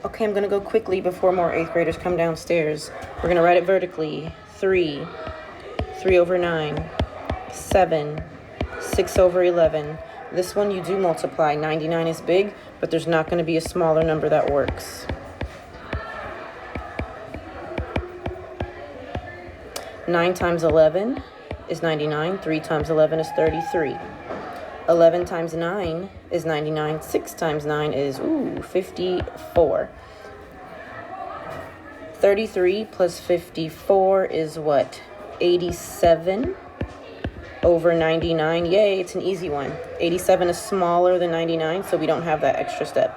Okay, I'm going to go quickly before more 8th graders come downstairs. We're going to write it vertically. 3 over 9, 7, 6 over 11. This one you do multiply. 99 is big, but there's not going to be a smaller number that works. 9 times 11 is 99. 3 times 11 is 33. 11 times 9 is 99. 6 times 9 is, 54. 33 plus 54 is what? 87 over 99. Yay, it's an easy one. 87 is smaller than 99, so we don't have that extra step.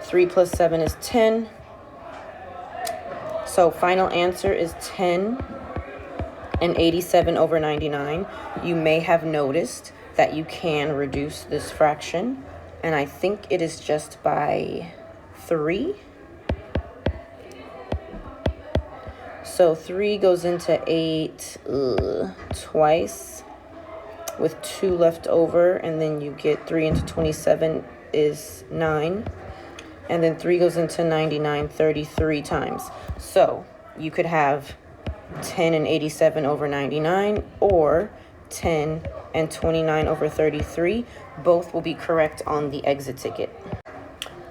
3 plus 7 is 10. So final answer is 10 and 87 over 99. You may have noticed that you can reduce this fraction, and I think it is just by 3. So 3 goes into 8 twice with 2 left over, and then you get 3 into 27 is 9. And then 3 goes into 99 33 times. So you could have 10 and 87 over 99 or 10 and 29 over 33. Both will be correct on the exit ticket.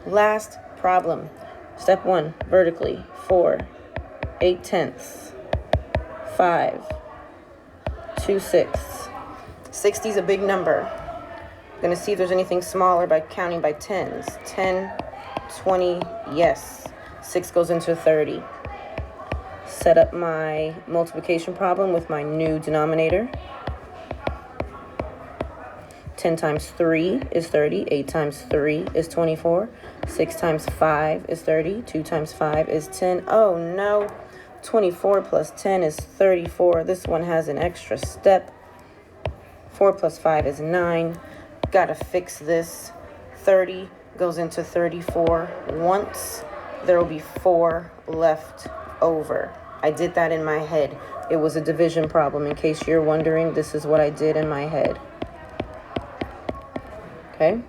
Last problem. Step 1, vertically. 4, 8/10, 5, 2, 6. 60 is a big number. I'm going to see if there's anything smaller by counting by tens. 10, 20, yes. 6 goes into 30. Set up my multiplication problem with my new denominator. 10 times 3 is 30. 8 times 3 is 24. 6 times 5 is 30. 2 times 5 is 10. Oh no. 24 plus 10 is 34. This one has an extra step. 4 plus 5 is 9. Gotta fix this. 30 goes into 34 once. There will be 4 left over. I did that in my head. It was a division problem. In case you're wondering, this is what I did in my head. Okay?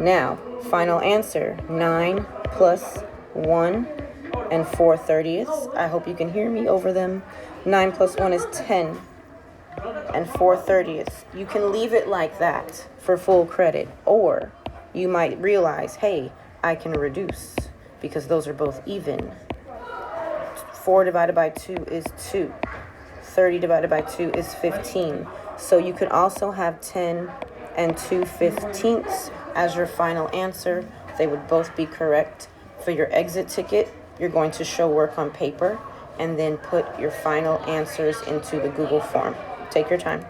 Now, final answer. 9 plus 1 and 4/30. I hope you can hear me over them. 9 plus 1 is 10 and 4/30. You can leave it like that for full credit, or you might realize, hey, I can reduce because those are both even. 4 divided by 2 is 2. 30 divided by 2 is 15. So you could also have 10 and 2/15 as your final answer. They would both be correct. For your exit ticket, you're going to show work on paper and then put your final answers into the Google form. Take your time.